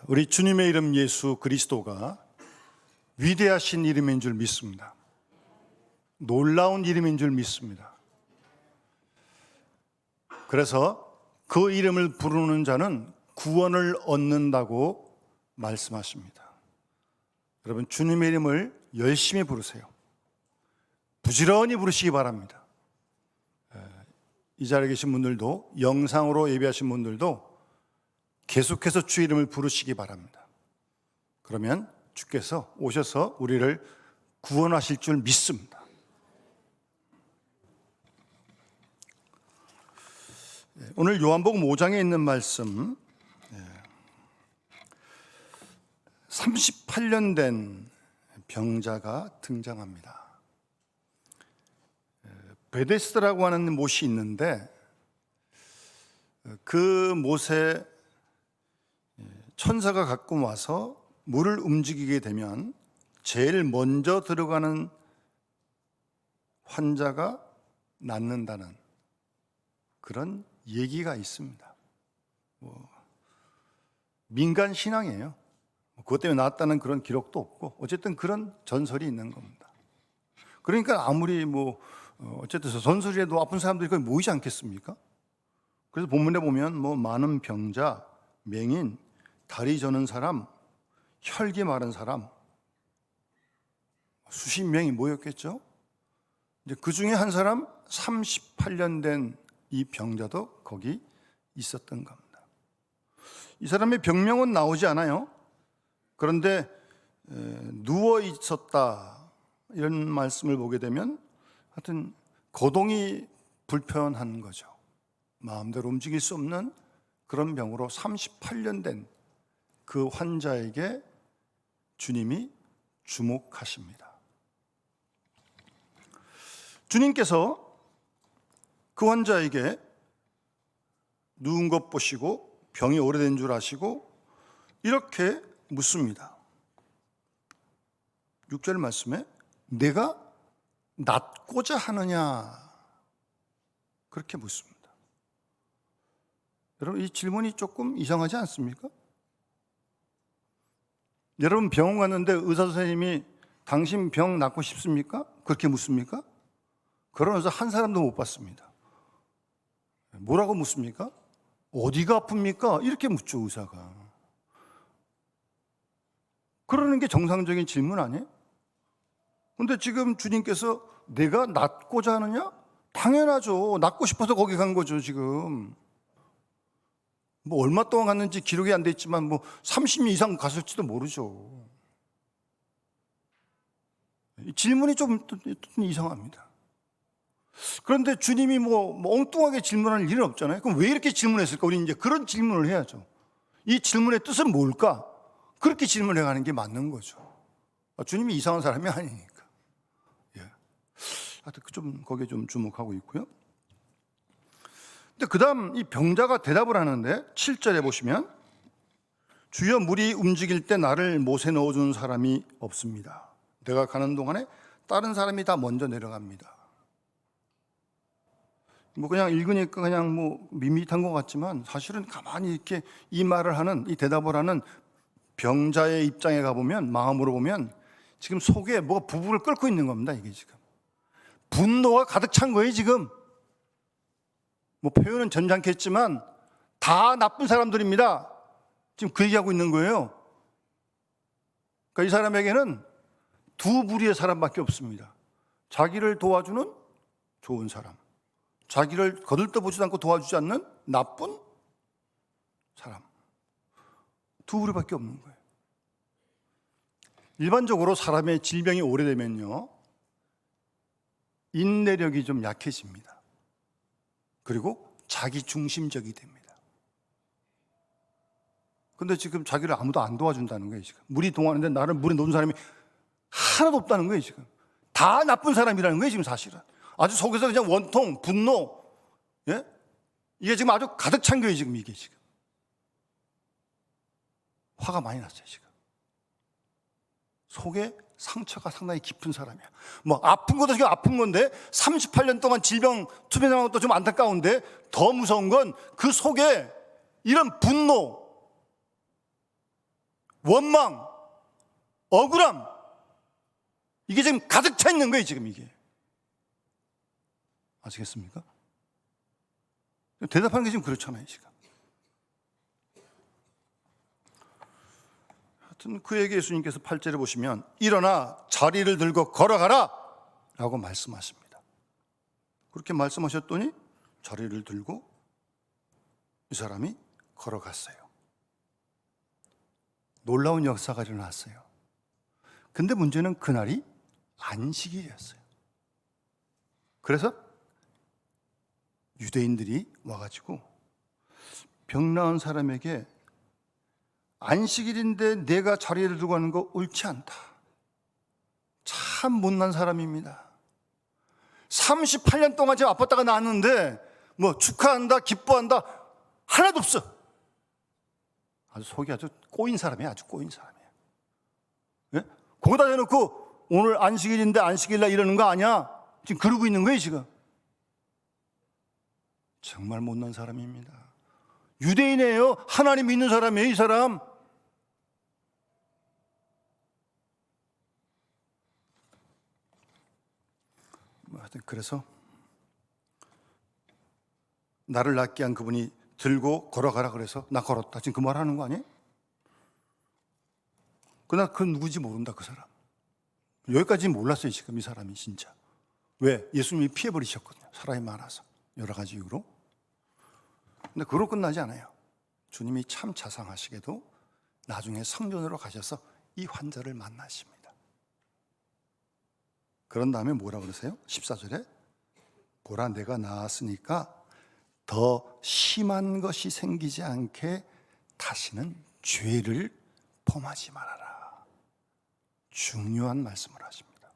우리 주님의 이름 예수 그리스도가 위대하신 이름인 줄 믿습니다. 놀라운 이름인 줄 믿습니다. 그래서 그 이름을 부르는 자는 구원을 얻는다고 말씀하십니다. 여러분, 주님의 이름을 열심히 부르세요. 부지런히 부르시기 바랍니다. 이 자리에 계신 분들도, 영상으로 예배하신 분들도 계속해서 주 이름을 부르시기 바랍니다. 그러면 주께서 오셔서 우리를 구원하실 줄 믿습니다. 오늘 요한복음 5장에 있는 말씀, 38년 된 병자가 등장합니다. 베데스다라고 하는 못이 있는데 그 못에 천사가 갖고 와서 물을 움직이게 되면 제일 먼저 들어가는 환자가 낫는다는 그런 얘기가 있습니다. 민간 신앙이에요. 그것 때문에 낫다는 그런 기록도 없고 어쨌든 그런 전설이 있는 겁니다. 그러니까 아무리 어쨌든 전설이라도 아픈 사람들이 거기 모이지 않겠습니까? 그래서 본문에 보면 많은 병자, 맹인, 다리 저는 사람, 혈기 마른 사람 수십 명이 모였겠죠. 이제 그 중에 한 사람 38년 된 이 병자도 거기 있었던 겁니다. 이 사람의 병명은 나오지 않아요. 그런데 누워 있었다 이런 말씀을 보게 되면 하여튼 거동이 불편한 거죠. 마음대로 움직일 수 없는 그런 병으로 38년 된 그 환자에게 주님이 주목하십니다. 주님께서 그 환자에게 누운 것 보시고 병이 오래된 줄 아시고 이렇게 묻습니다. 6절 말씀에 내가 낫고자 하느냐 그렇게 묻습니다. 여러분, 이 질문이 조금 이상하지 않습니까? 여러분, 병원 갔는데 의사 선생님이 당신 병 낫고 싶습니까? 그렇게 묻습니까? 그러면서 한 사람도 못 봤습니다. 뭐라고 묻습니까? 어디가 아픕니까? 이렇게 묻죠, 의사가. 그러는 게 정상적인 질문 아니에요? 그런데 지금 주님께서 내가 낫고자 하느냐? 당연하죠. 낫고 싶어서 거기 간 거죠, 지금. 얼마 동안 갔는지 기록이 안 돼 있지만 30년 이상 갔을지도 모르죠. 질문이 좀 이상합니다. 그런데 주님이 엉뚱하게 질문할 일은 없잖아요. 그럼 왜 이렇게 질문했을까? 우리 이제 그런 질문을 해야죠. 이 질문의 뜻은 뭘까? 그렇게 질문해 가는 게 맞는 거죠. 주님이 이상한 사람이 아니니까. 하여튼 좀 거기에 좀 주목하고 있고요. 근데 그 다음 이 병자가 대답을 하는데 7절에 보시면 주여 물이 움직일 때 나를 못에 넣어주는 사람이 없습니다. 내가 가는 동안에 다른 사람이 다 먼저 내려갑니다. 그냥 읽으니까 그냥 밋밋한 것 같지만 사실은 가만히 이렇게 이 말을 하는, 이 대답을 하는 병자의 입장에 가보면, 마음으로 보면 지금 속에 뭐가 부부를 끓고 있는 겁니다. 이게 지금 분노가 가득 찬 거예요. 지금 표현은 전찮겠지만 다 나쁜 사람들입니다. 지금 그 얘기하고 있는 거예요. 그러니까 이 사람에게는 두 부류의 사람밖에 없습니다. 자기를 도와주는 좋은 사람, 자기를 거들떠보지도 않고 도와주지 않는 나쁜 사람, 두 부류밖에 없는 거예요. 일반적으로 사람의 질병이 오래되면요, 인내력이 좀 약해집니다. 그리고 자기 중심적이 됩니다. 그런데 지금 자기를 아무도 안 도와준다는 거예요. 지금 물이 동하는데 나를 물에 놓은 사람이 하나도 없다는 거예요. 지금 다 나쁜 사람이라는 거예요. 지금 사실은 아주 속에서 그냥 원통, 분노, 이게 지금 아주 가득 찬 거예요. 지금 이게 지금 화가 많이 났어요. 지금 속에 상처가 상당히 깊은 사람이야. 아픈 것도 지금 아픈 건데 38년 동안 질병 투병한 것도 좀 안타까운데 더 무서운 건 그 속에 이런 분노, 원망, 억울함, 이게 지금 가득 차 있는 거예요, 지금 이게. 아시겠습니까? 대답하는 게 지금 그렇잖아요, 지금. 하여튼 그에게 예수님께서 8절에 보시면 일어나 자리를 들고 걸어가라 라고 말씀하십니다. 그렇게 말씀하셨더니 자리를 들고 이 사람이 걸어갔어요. 놀라운 역사가 일어났어요. 근데 문제는 그날이 안식일이었어요. 그래서 유대인들이 와가지고 병 나은 사람에게 안식일인데 내가 자리를 두고 가는 거 옳지 않다. 참 못난 사람입니다. 38년 동안 지금 아팠다가 나았는데 뭐 축하한다, 기뻐한다 하나도 없어. 아주 속이 아주 꼬인 사람이에요. 아주 꼬인 사람이에요. 예? 거기다 대놓고 오늘 안식일인데 안식일날 이러는 거 아니야? 지금 그러고 있는 거예요, 지금. 정말 못난 사람입니다. 유대인이에요. 하나님 믿는 사람이에요, 이 사람. 하여튼 그래서 나를 낫게 한 그분이 들고 걸어가라 그래서 나 걸었다. 지금 그 말 하는 거 아니에요? 그러나 그 누구지 모른다, 그 사람. 여기까지는 몰랐어요, 지금 이 사람이 진짜. 왜? 예수님이 피해버리셨거든요. 사람이 많아서. 여러 가지 이유로. 근데 그로 끝나지 않아요. 주님이 참 자상하시게도 나중에 성전으로 가셔서 이 환자를 만나십니다. 그런 다음에 뭐라 그러세요? 14절에 보라 내가 나았으니까 더 심한 것이 생기지 않게 다시는 죄를 범하지 말아라. 중요한 말씀을 하십니다.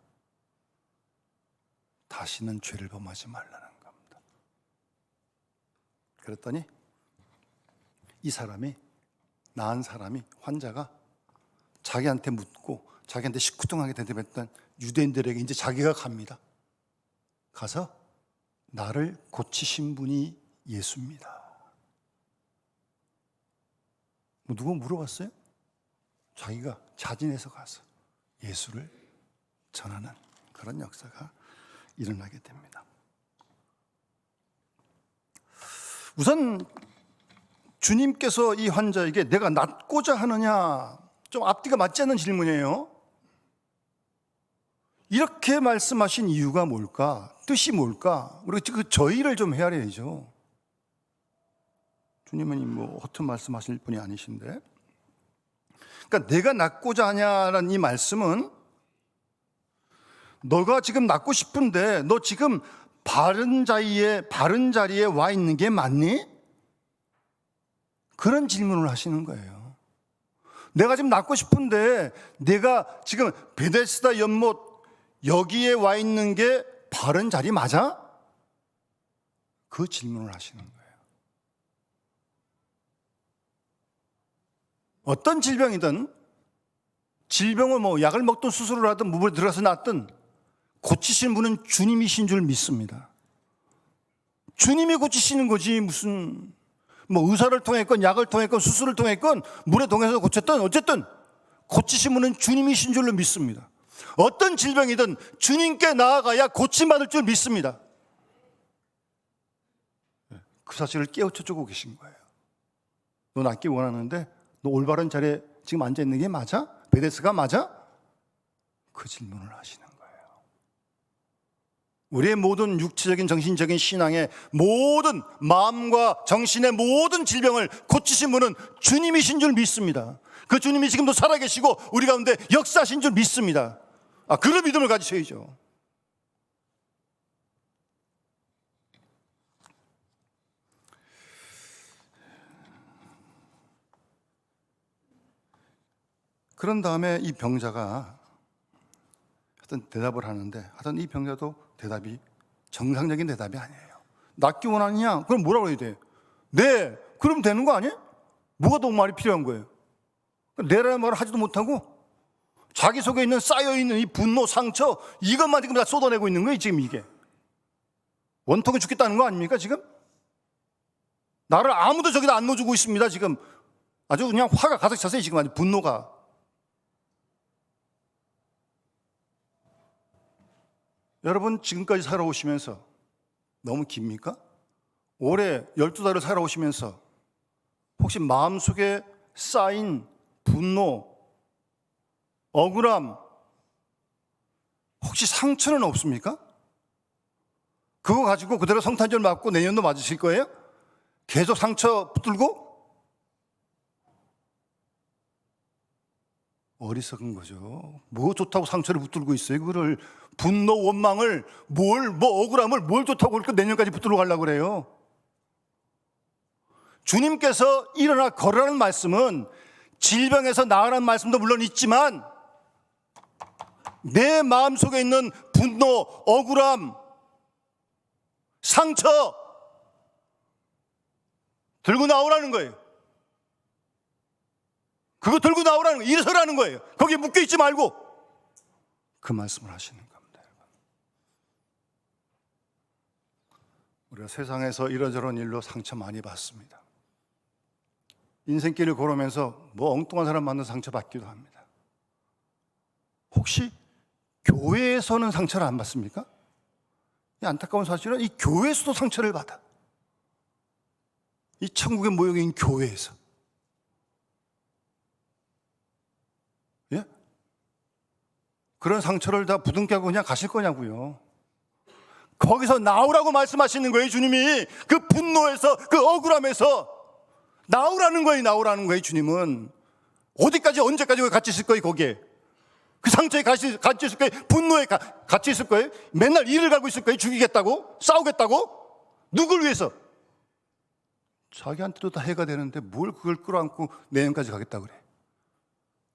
다시는 죄를 범하지 말라는 겁니다. 그랬더니 이 사람이, 나은 사람이, 환자가 자기한테 묻고 자기한테 시큰둥하게 대답했던 유대인들에게 이제 자기가 갑니다. 가서 나를 고치신 분이 예수입니다. 뭐 누가 물어봤어요? 자기가 자진해서 가서 예수를 전하는 그런 역사가 일어나게 됩니다. 우선 주님께서 이 환자에게 내가 낫고자 하느냐, 좀 앞뒤가 맞지 않는 질문이에요. 이렇게 말씀하신 이유가 뭘까? 뜻이 뭘까? 우리가 그 저희를 좀 헤아려야죠. 주님은 뭐 허튼 말씀하실 분이 아니신데. 그러니까 내가 낫고자 하냐라는 이 말씀은 너가 지금 낫고 싶은데 너 지금 바른 자리에 와 있는 게 맞니? 그런 질문을 하시는 거예요. 내가 지금 낫고 싶은데 내가 지금 베데스다 연못 여기에 와 있는 게 바른 자리 맞아? 그 질문을 하시는 거예요. 어떤 질병이든 질병을 뭐 약을 먹든 수술을 하든 무물에 들어가서 낫든 고치시는 분은 주님이신 줄 믿습니다. 주님이 고치시는 거지 무슨 뭐 의사를 통했건 약을 통했건 수술을 통했건 물에 동해서 고쳤든 어쨌든 고치신 분은 주님이신 줄로 믿습니다. 어떤 질병이든 주님께 나아가야 고침받을 줄 믿습니다. 그 사실을 깨우쳐주고 계신 거예요. 너 낫기 원하는데 너 올바른 자리에 지금 앉아있는 게 맞아? 베데스가 맞아? 그 질문을 하시는 거예요. 우리의 모든 육체적인 정신적인 신앙의 모든 마음과 정신의 모든 질병을 고치신 분은 주님이신 줄 믿습니다. 그 주님이 지금도 살아계시고 우리 가운데 역사하신 줄 믿습니다. 그런 믿음을 가지셔야죠. 그런 다음에 이 병자가 하여튼 대답을 하는데 하여튼 이 병자도 대답이 정상적인 대답이 아니에요. 낫기 원하느냐? 그럼 뭐라고 해야 돼? 네, 그러면 되는 거 아니에요? 뭐가 더 말이 필요한 거예요? 네라는 말을 하지도 못하고 자기 속에 있는 쌓여있는 이 분노, 상처 이것만 지금 다 쏟아내고 있는 거예요. 지금 이게 원통에 죽겠다는 거 아닙니까? 지금 나를 아무도 저기다 안 넣어주고 있습니다. 지금 아주 그냥 화가 가득 찼어요. 지금 아주 분노가 여러분 지금까지 살아오시면서 너무 깁니까? 올해 12달을 살아오시면서 혹시 마음속에 쌓인 분노, 억울함, 혹시 상처는 없습니까? 그거 가지고 그대로 성탄절 맞고 내년도 맞으실 거예요? 계속 상처 붙들고? 어리석은 거죠. 뭐 좋다고 상처를 붙들고 있어요? 그거를 분노, 원망을 억울함을 뭘 좋다고 그렇게 내년까지 붙들고 가려고 그래요? 주님께서 일어나 걸으라는 말씀은 질병에서 나으라는 말씀도 물론 있지만 내 마음속에 있는 분노, 억울함, 상처 들고 나오라는 거예요. 그거 들고 나오라는 거예요. 일어서라는 거예요. 거기에 묶여있지 말고 그 말씀을 하시는 겁니다. 우리가 세상에서 이러저런 일로 상처 많이 받습니다. 인생길을 걸으면서 뭐 엉뚱한 사람 만나 상처 받기도 합니다. 혹시 교회에서는 상처를 안 받습니까? 이 안타까운 사실은 이 교회에서도 상처를 받아. 이 천국의 모형인 교회에서. 예? 그런 상처를 다 부둥켜 하고 그냥 가실 거냐고요. 거기서 나오라고 말씀하시는 거예요. 주님이 그 분노에서, 그 억울함에서 나오라는 거예요. 주님은 어디까지, 언제까지 같이 있을 거예요. 거기에 그 상처에 같이 있을 거예요. 분노에 같이 있을 거예요. 맨날 일을 갈고 있을 거예요. 죽이겠다고, 싸우겠다고. 누굴 위해서? 자기한테도 다 해가 되는데 뭘 그걸 끌어안고 내년까지 가겠다 그래.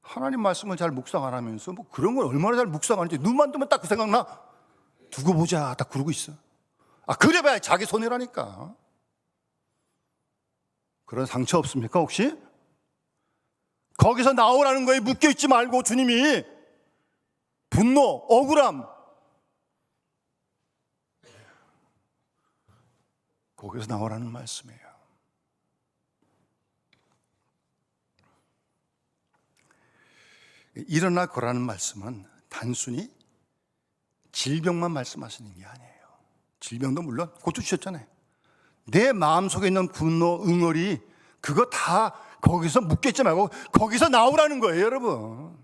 하나님 말씀을 잘 묵상 안 하면서 뭐 그런 걸 얼마나 잘 묵상하는지 눈만 뜨면 딱 그 생각나. 두고 보자 딱 그러고 있어. 그래봐야 자기 손해라니까. 그런 상처 없습니까 혹시? 거기서 나오라는 거에 묶여있지 말고 주님이 분노, 억울함 거기서 나오라는 말씀이에요. 일어나 거라는 말씀은 단순히 질병만 말씀하시는 게 아니에요. 질병도 물론 고쳐주셨잖아요. 내 마음속에 있는 분노, 응어리 그거 다 거기서 묶여있지 말고 거기서 나오라는 거예요, 여러분.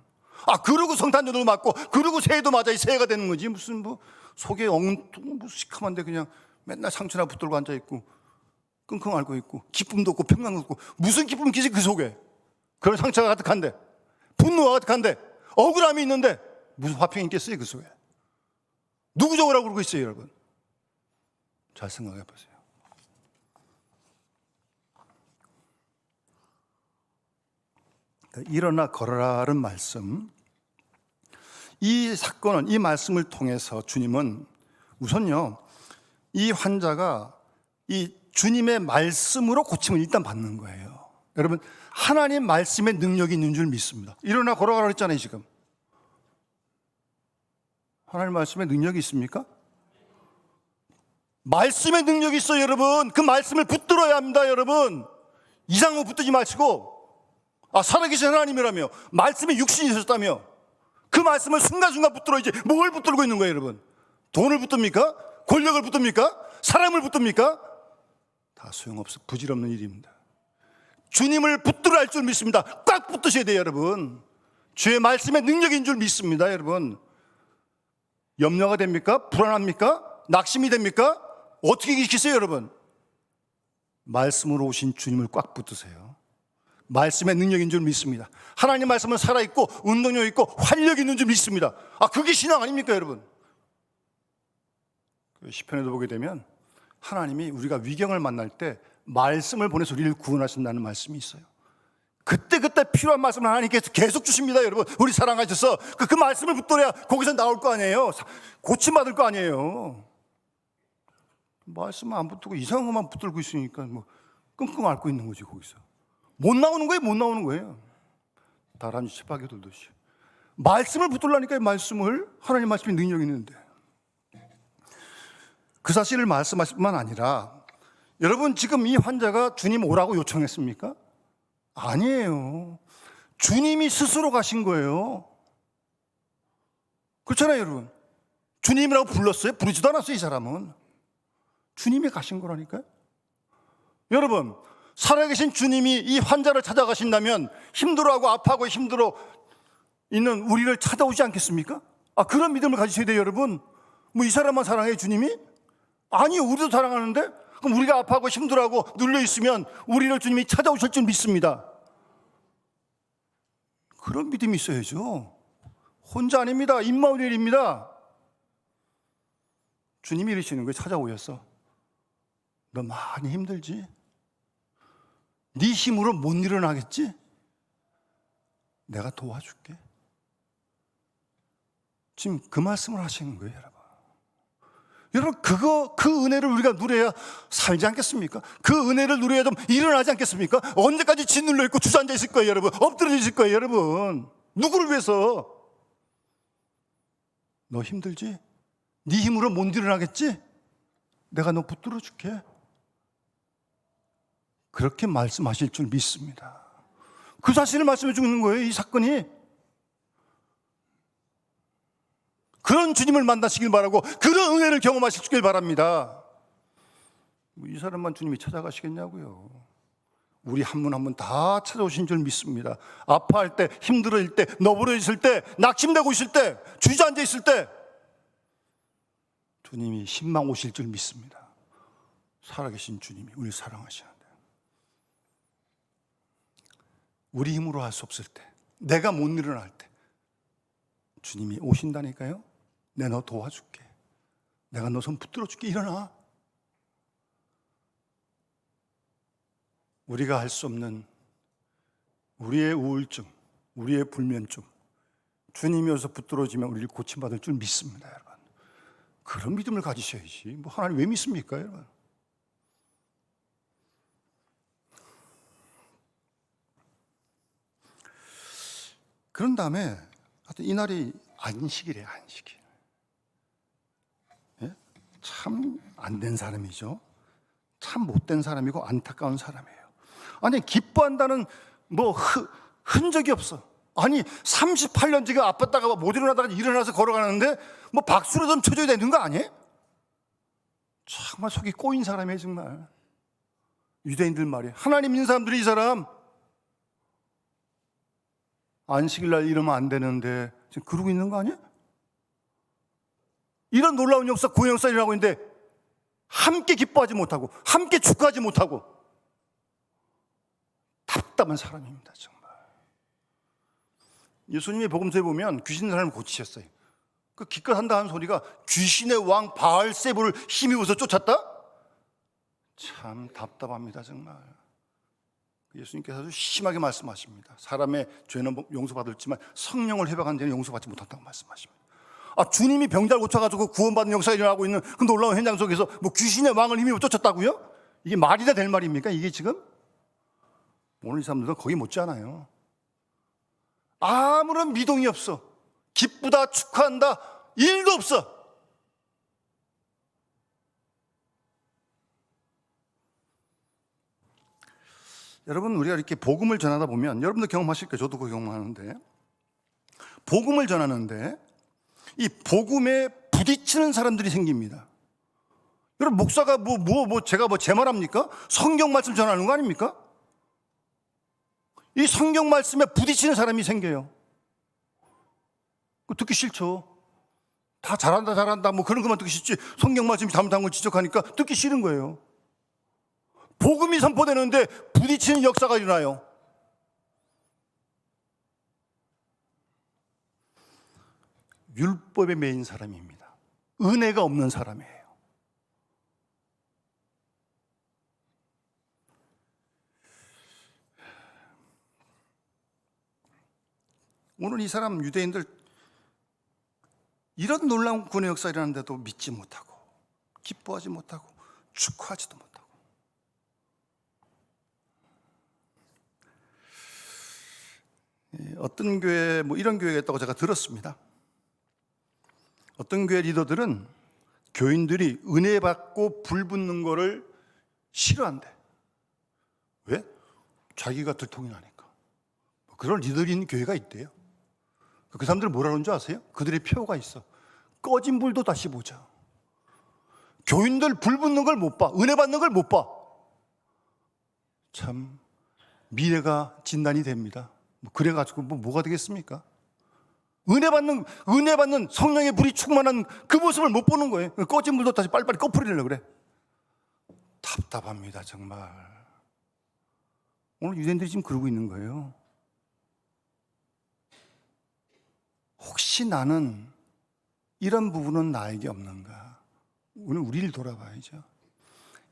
그러고 성탄절도 맞고 그러고 새해도 맞아 이 새해가 되는 거지. 무슨 뭐 속에 시커먼데 그냥 맨날 상처나 붙들고 앉아있고 끙끙 앓고 있고 기쁨도 없고 평강도 없고 무슨 기쁨이 있지 그 속에. 그런 상처가 가득한데 분노가 가득한데 억울함이 있는데 무슨 화평이 있겠어요 그 속에. 누구 적으라고 그러고 있어요 여러분. 잘 생각해 보세요. 일어나 걸어라는 말씀, 이 사건은 이 말씀을 통해서 주님은 우선요 이 환자가 이 주님의 말씀으로 고침을 일단 받는 거예요. 여러분 하나님 말씀의 능력이 있는 줄 믿습니다. 일어나 걸어가라 그랬잖아요 지금. 하나님 말씀의 능력이 있습니까? 말씀의 능력이 있어요 여러분. 그 말씀을 붙들어야 합니다 여러분. 이상한 거 붙들지 마시고 살아계신 하나님이라며 말씀에 육신이 있었다며 그 말씀을 순간순간 붙들어야지. 뭘 붙들고 있는 거예요 여러분? 돈을 붙듭니까? 권력을 붙듭니까? 사람을 붙듭니까? 다 소용없어. 부질없는 일입니다. 주님을 붙들어야 할 줄 믿습니다. 꽉 붙드셔야 돼요 여러분. 주의 말씀의 능력인 줄 믿습니다 여러분. 염려가 됩니까? 불안합니까? 낙심이 됩니까? 어떻게 계시겠어요 여러분? 말씀으로 오신 주님을 꽉 붙드세요. 말씀의 능력인 줄 믿습니다. 하나님 말씀은 살아있고 운동력 있고 활력 있는 줄 믿습니다. 그게 신앙 아닙니까 여러분? 시편에도 보게 되면 하나님이 우리가 위경을 만날 때 말씀을 보내서 우리를 구원하신다는 말씀이 있어요. 그때 필요한 말씀을 하나님께서 계속 주십니다 여러분. 우리 사랑하셔서 그 말씀을 붙들어야 거기서 나올 거 아니에요. 고침받을 거 아니에요. 말씀 안 붙들고 이상한 것만 붙들고 있으니까 뭐 끙끙 앓고 있는 거지. 거기서 못 나오는 거예요. 다람쥐 쳇바퀴 돌듯이 말씀을 붙들라니까. 말씀을, 하나님 말씀이 능력이 있는데 그 사실을 말씀하실 뿐만 아니라 여러분 지금 이 환자가 주님 오라고 요청했습니까? 아니에요. 주님이 스스로 가신 거예요. 그렇잖아요 여러분. 주님이라고 불렀어요? 부르지도 않았어요. 이 사람은 주님이 가신 거라니까요. 여러분, 살아계신 주님이 이 환자를 찾아가신다면 힘들어하고 아파하고 힘들어 있는 우리를 찾아오지 않겠습니까? 그런 믿음을 가지셔야 돼요. 여러분, 뭐 이 사람만 사랑해요, 주님이? 아니요, 우리도 사랑하는데. 그럼 우리가 아파하고 힘들어하고 눌려있으면 우리를 주님이 찾아오실 줄 믿습니다. 그런 믿음이 있어야죠. 혼자 아닙니다. 임마누엘입니다. 주님이 이러시는 거예요. 찾아오셔서 너 많이 힘들지? 네 힘으로 못 일어나겠지? 내가 도와줄게. 지금 그 말씀을 하시는 거예요, 여러분. 여러분, 그 은혜를 우리가 누려야 살지 않겠습니까? 그 은혜를 누려야 좀 일어나지 않겠습니까? 언제까지 짓눌려 있고 주저앉아 있을 거예요, 여러분? 엎드려 있을 거예요, 여러분. 누구를 위해서? 너 힘들지? 네 힘으로 못 일어나겠지? 내가 너 붙들어 줄게. 그렇게 말씀하실 줄 믿습니다. 그 사실을 말씀해 주는 거예요, 이 사건이. 그런 주님을 만나시길 바라고 그런 은혜를 경험하시길 바랍니다. 이 사람만 주님이 찾아가시겠냐고요. 우리 한 분 한 분 다 찾아오신 줄 믿습니다. 아파할 때, 힘들어질 때, 너부러 있을 때, 낙심되고 있을 때, 주저앉아 있을 때 주님이 신망 오실 줄 믿습니다. 살아계신 주님이 우리를 사랑하시는데, 우리 힘으로 할 수 없을 때, 내가 못 일어날 때 주님이 오신다니까요. 내가 너 도와줄게. 내가 너 손 붙들어 줄게. 일어나. 우리가 할 수 없는 우리의 우울증, 우리의 불면증, 주님이 어서 붙들어지면 우리를 고침받을 줄 믿습니다, 여러분. 그런 믿음을 가지셔야지. 뭐 하나님 왜 믿습니까, 여러분? 그런 다음에 하여튼 이날이 안식이래요, 안식일. 예? 참 안 된 사람이죠. 참 못된 사람이고 안타까운 사람이에요. 아니, 기뻐한다는 뭐 흔적이 없어. 아니, 38년 지금 아팠다가 못 일어나다가 일어나서 걸어가는데 뭐 박수로 좀 쳐줘야 되는 거 아니에요? 정말 속이 꼬인 사람이에요, 정말. 유대인들 말이에요. 하나님 믿는 사람들이 이 사람 안식일 날 이러면 안 되는데 지금 그러고 있는 거 아니에요? 이런 놀라운 역사, 구원 역사 일어나고 있는데 함께 기뻐하지 못하고 함께 축하하지 못하고 답답한 사람입니다, 정말. 예수님의 복음서에 보면 귀신 사람을 고치셨어요. 그 기껏 한다 하는 소리가 귀신의 왕 바알세불을 힘입어서 쫓았다? 참 답답합니다, 정말. 예수님께서 아주 심하게 말씀하십니다. 사람의 죄는 용서받을지만 성령을 회복한 데는 용서받지 못한다고 말씀하십니다. 주님이 병자를 고쳐가지고 구원받는 역사가 일어나고 있는 그 놀라운 현장 속에서 뭐 귀신의 왕을 힘입어 쫓았다고요? 이게 말이나 될 말입니까, 이게 지금? 오늘 이 사람들은 거기 못지않아요. 아무런 미동이 없어. 기쁘다, 축하한다, 일도 없어. 여러분, 우리가 이렇게 복음을 전하다 보면 여러분도 경험하실 거예요. 저도 그 경험하는데, 복음을 전하는데 이 복음에 부딪히는 사람들이 생깁니다. 여러분, 목사가 제가 제 말합니까? 성경 말씀 전하는 거 아닙니까? 이 성경 말씀에 부딪히는 사람이 생겨요. 듣기 싫죠. 다 잘한다 뭐 그런 것만 듣기 싫지, 성경 말씀이 잘못한 걸 지적하니까 듣기 싫은 거예요. 복음이 선포되는데 부딪히는 역사가 일어나요. 율법에 매인 사람입니다. 은혜가 없는 사람이에요. 오늘 이 사람 유대인들 이런 놀라운 구원의 역사 일어나는데도 믿지 못하고 기뻐하지 못하고 축하하지도 못하고, 어떤 교회 뭐 이런 교회가 있다고 제가 들었습니다. 어떤 교회 리더들은 교인들이 은혜 받고 불붙는 거를 싫어한대. 왜? 자기가 들통이 나니까. 그런 리더인 교회가 있대요. 그 사람들은 뭐라는 줄 아세요? 그들의 표가 있어. 꺼진 불도 다시 보자. 교인들 불 붙는 걸 못 봐. 은혜 받는 걸 못 봐. 참 미래가 진단이 됩니다. 그래가지고 뭐가 되겠습니까? 은혜 받는 성령의 불이 충만한 그 모습을 못 보는 거예요. 꺼진 불도 다시 빨리빨리 꺼풀이려고 그래. 답답합니다, 정말. 오늘 유대인들이 지금 그러고 있는 거예요. 혹시 나는 이런 부분은 나에게 없는가? 오늘 우리를 돌아봐야죠.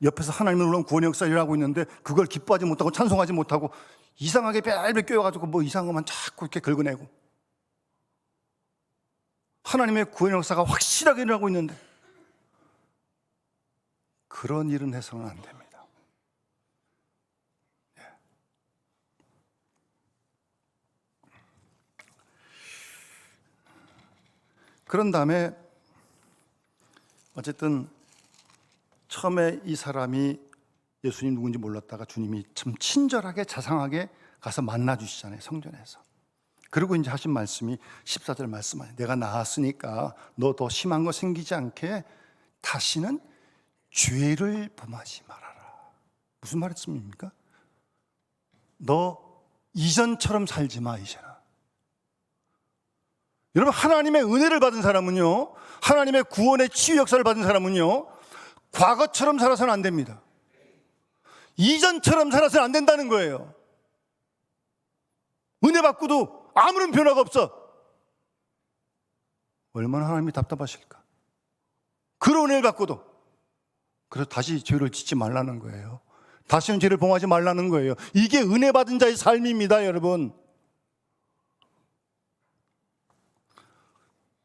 옆에서 하나님을 물론 구원의 역사를 일하고 있는데 그걸 기뻐하지 못하고 찬송하지 못하고 이상하게 벨벨 껴가지고 뭐 이상한 것만 자꾸 이렇게 긁어내고 하나님의 구원의 역사가 확실하게 일하고 있는데 그런 일은 해서는 안 됩니다. 그런 다음에 어쨌든 처음에 이 사람이 예수님 누군지 몰랐다가 주님이 참 친절하게 자상하게 가서 만나 주시잖아요, 성전에서. 그리고 이제 하신 말씀이 14절 말씀하네요. 내가 나았으니까 너 더 심한 거 생기지 않게 다시는 죄를 범하지 말아라. 무슨 말씀입니까? 너 이전처럼 살지 마, 이제는. 여러분, 하나님의 은혜를 받은 사람은요, 하나님의 구원의 치유 역사를 받은 사람은요, 과거처럼 살아서는 안 됩니다. 이전처럼 살아서는 안 된다는 거예요. 은혜 받고도 아무런 변화가 없어. 얼마나 하나님이 답답하실까? 그런 은혜를 받고도. 그래서 다시 죄를 짓지 말라는 거예요. 다시는 죄를 범하지 말라는 거예요. 이게 은혜 받은 자의 삶입니다, 여러분.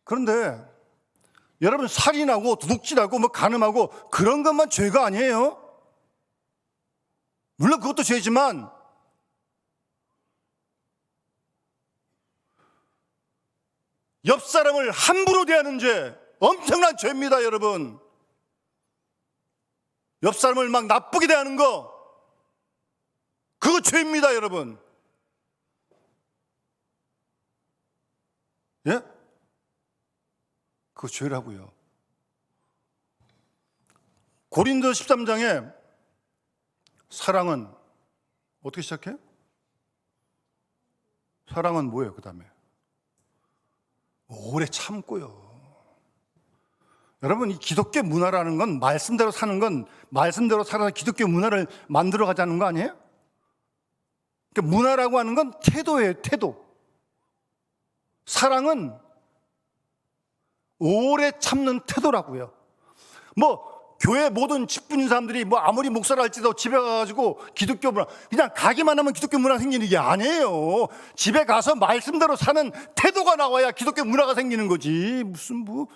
그런데 여러분, 살인하고 도둑질하고 뭐 간음하고 그런 것만 죄가 아니에요. 물론 그것도 죄지만 옆 사람을 함부로 대하는 죄, 엄청난 죄입니다, 여러분. 옆 사람을 막 나쁘게 대하는 거, 그거 죄입니다, 여러분. 예? 그거 죄라고요. 고린도 13장에 사랑은 어떻게 시작해? 사랑은 뭐예요, 그 다음에? 오래 참고요. 여러분, 이 기독교 문화라는 건 말씀대로 사는 건 말씀대로 살아서 기독교 문화를 만들어 가자는 거 아니에요? 그러니까 문화라고 하는 건 태도예요, 태도. 사랑은 오래 참는 태도라고요. 뭐 교회 모든 직분인 사람들이 뭐 아무리 목사를 할지도 집에 가가지고 기독교 문화, 그냥 가기만 하면 기독교 문화 생기는 게 아니에요. 집에 가서 말씀대로 사는 태도가 나와야 기독교 문화가 생기는 거지. 무슨 뭐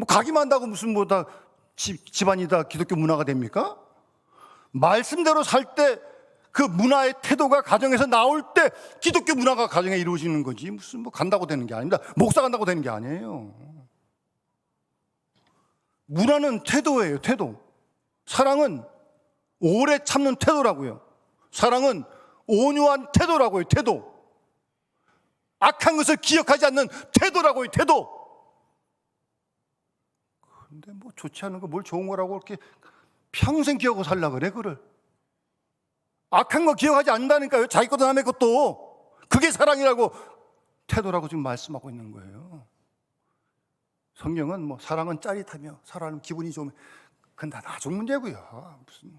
가기만 한다고 무슨 뭐 다 집안이 다 기독교 문화가 됩니까? 말씀대로 살 때 그 문화의 태도가 가정에서 나올 때 기독교 문화가 가정에 이루어지는 거지. 무슨 뭐 간다고 되는 게 아닙니다. 목사 간다고 되는 게 아니에요. 문화는 태도예요, 태도. 사랑은 오래 참는 태도라고요. 사랑은 온유한 태도라고요, 태도. 악한 것을 기억하지 않는 태도라고요, 태도. 근데 뭐 좋지 않은 거 뭘 좋은 거라고 이렇게 평생 기억하고 살라 그래, 그를. 악한 거 기억하지 않는다니까요. 자기 것도 남의 것도. 그게 사랑이라고, 태도라고 지금 말씀하고 있는 거예요. 성경은 뭐 사랑은 짜릿하며 사랑은 기분이 좋으면 그건 다 나중 문제고요. 무슨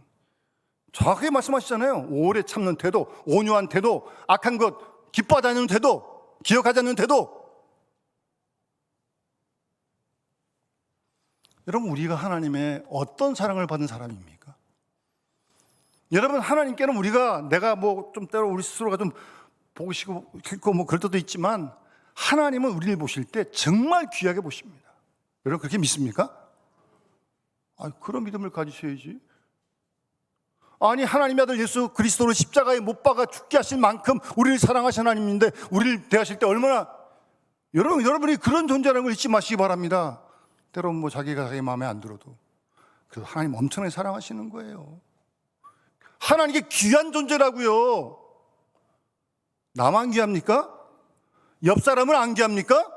정확하게 말씀하시잖아요. 오래 참는 태도, 온유한 태도, 악한 것 기뻐하지 않는 태도, 기억하지 않는 태도. 여러분, 우리가 하나님의 어떤 사랑을 받은 사람입니까? 여러분, 하나님께는 우리가 내가 뭐 좀 때로 우리 스스로가 좀 보고 싶고 뭐 그럴 때도 있지만 하나님은 우리를 보실 때 정말 귀하게 보십니다. 여러분, 그렇게 믿습니까? 그런 믿음을 가지셔야지. 아니, 하나님의 아들 예수 그리스도를 십자가에 못 박아 죽게 하신 만큼 우리를 사랑하신 하나님인데 우리를 대하실 때 얼마나, 여러분이 그런 존재라는 걸 잊지 마시기 바랍니다. 때로는 뭐 자기가 자기 마음에 안 들어도 그래도 하나님 엄청나게 사랑하시는 거예요. 하나님께 귀한 존재라고요. 나만 귀합니까? 옆 사람을 안 귀합니까?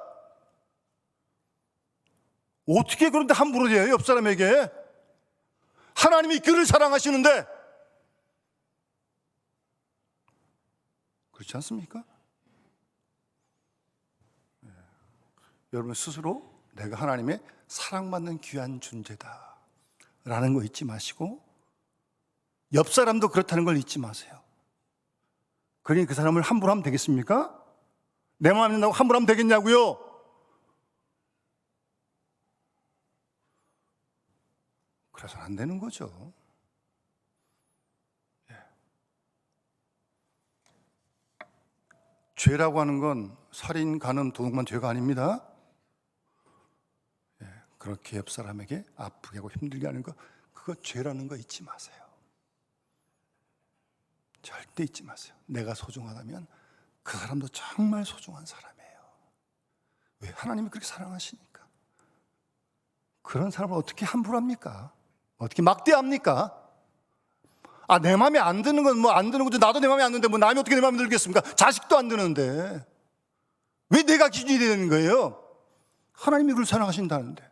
어떻게 그런데 함부로 대해요, 옆 사람에게? 하나님이 그를 사랑하시는데. 그렇지 않습니까? 여러분 스스로 내가 하나님의 사랑받는 귀한 존재다 라는 거 잊지 마시고, 옆 사람도 그렇다는 걸 잊지 마세요. 그러니 그 사람을 함부로 하면 되겠습니까? 내 마음이 나고 함부로 하면 되겠냐고요? 그래서는 안 되는 거죠. 죄라고 하는 건 살인, 간음, 도둑만 죄가 아닙니다. 그렇게 옆 사람에게 아프게 하고 힘들게 하는 거, 그거 죄라는 거 잊지 마세요. 절대 잊지 마세요. 내가 소중하다면 그 사람도 정말 소중한 사람이에요. 왜? 하나님이 그렇게 사랑하시니까. 그런 사람을 어떻게 함부로 합니까? 어떻게 막대합니까? 내 마음에 안 드는 건 뭐 안 드는 거죠. 나도 내 마음에 안 드는데 뭐 남이 어떻게 내 마음에 들겠습니까? 자식도 안 드는데 왜 내가 기준이 되는 거예요? 하나님이 그를 사랑하신다는데.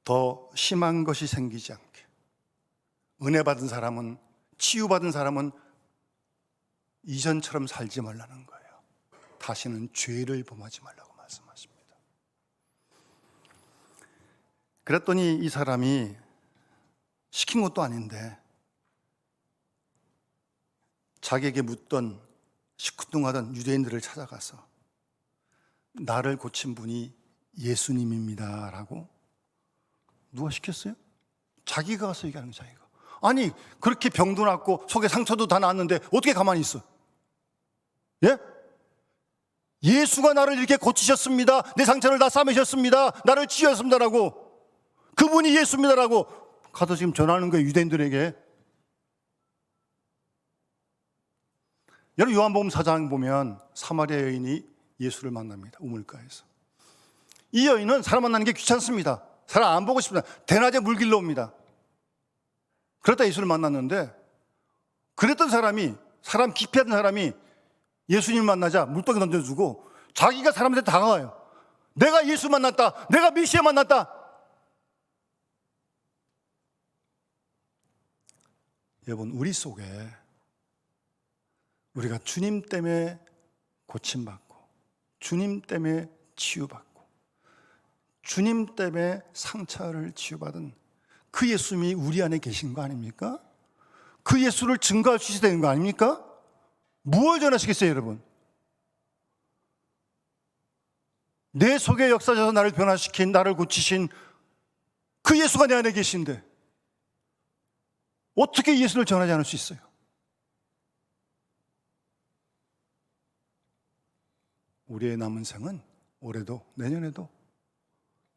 더 심한 것이 생기지 않게, 은혜 받은 사람은, 치유받은 사람은 이전처럼 살지 말라는 거예요. 다시는 죄를 범하지 말라고 말씀하십니다. 그랬더니 이 사람이 시킨 것도 아닌데 자기에게 묻던 시큰둥하던 유대인들을 찾아가서 나를 고친 분이 예수님입니다 라고. 누가 시켰어요? 자기가 가서 얘기하는 거예요. 자기가. 아니 그렇게 병도 낫고 속에 상처도 다 났는데 어떻게 가만히 있어? 예? 예수가 나를 이렇게 고치셨습니다. 내 상처를 다 싸매셨습니다. 나를 치유하셨습니다라고. 그분이 예수입니다라고 가서 지금 전하는 거예요, 유대인들에게. 여러분 요한복음 4장 보면 사마리아 여인이 예수를 만납니다. 우물가에서. 이 여인은 사람 만나는 게 귀찮습니다. 사람 안 보고 싶습니다. 대낮에 물 길러 옵니다. 그러다 예수를 만났는데, 그랬던 사람이, 사람 기피하던 사람이 예수님을 만나자 물동이 던져주고 자기가 사람한테 다가와요. 내가 예수 만났다. 내가 메시아 만났다. 여러분 우리 속에 우리가 주님 때문에 고침받고 주님 때문에 치유받고 주님 때문에 상처를 치유받은 그 예수님이 우리 안에 계신 거 아닙니까? 그 예수를 증거할 수 있어야 되는 거 아닙니까? 무엇을 전하시겠어요, 여러분? 내 속에 역사하셔서 나를 변화시킨, 나를 고치신 그 예수가 내 안에 계신데 어떻게 예수를 전하지 않을 수 있어요? 우리의 남은 생은 올해도 내년에도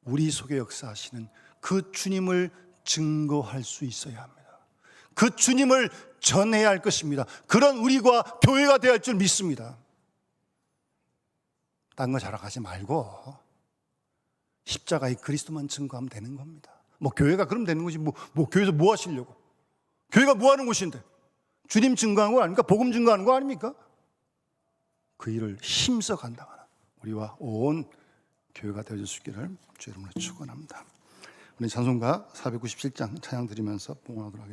우리 속에 역사하시는 그 주님을 증거할 수 있어야 합니다. 그 주님을 전해야 할 것입니다. 그런 우리가 교회가 되어야 할 줄 믿습니다. 딴 거 자랑하지 말고 십자가의 그리스도만 증거하면 되는 겁니다. 뭐 교회가 그럼 되는 것이 뭐 교회에서 뭐 하시려고? 교회가 뭐 하는 곳인데? 주님 증거하는 거 아닙니까? 복음 증거하는 거 아닙니까? 그 일을 힘써 감당하는 우리와 온 교회가 되어줄 수 있기를 주 이름으로 축원합니다. 우리 찬송가 497장 찬양 드리면서 봉헌하도록 하겠습니다.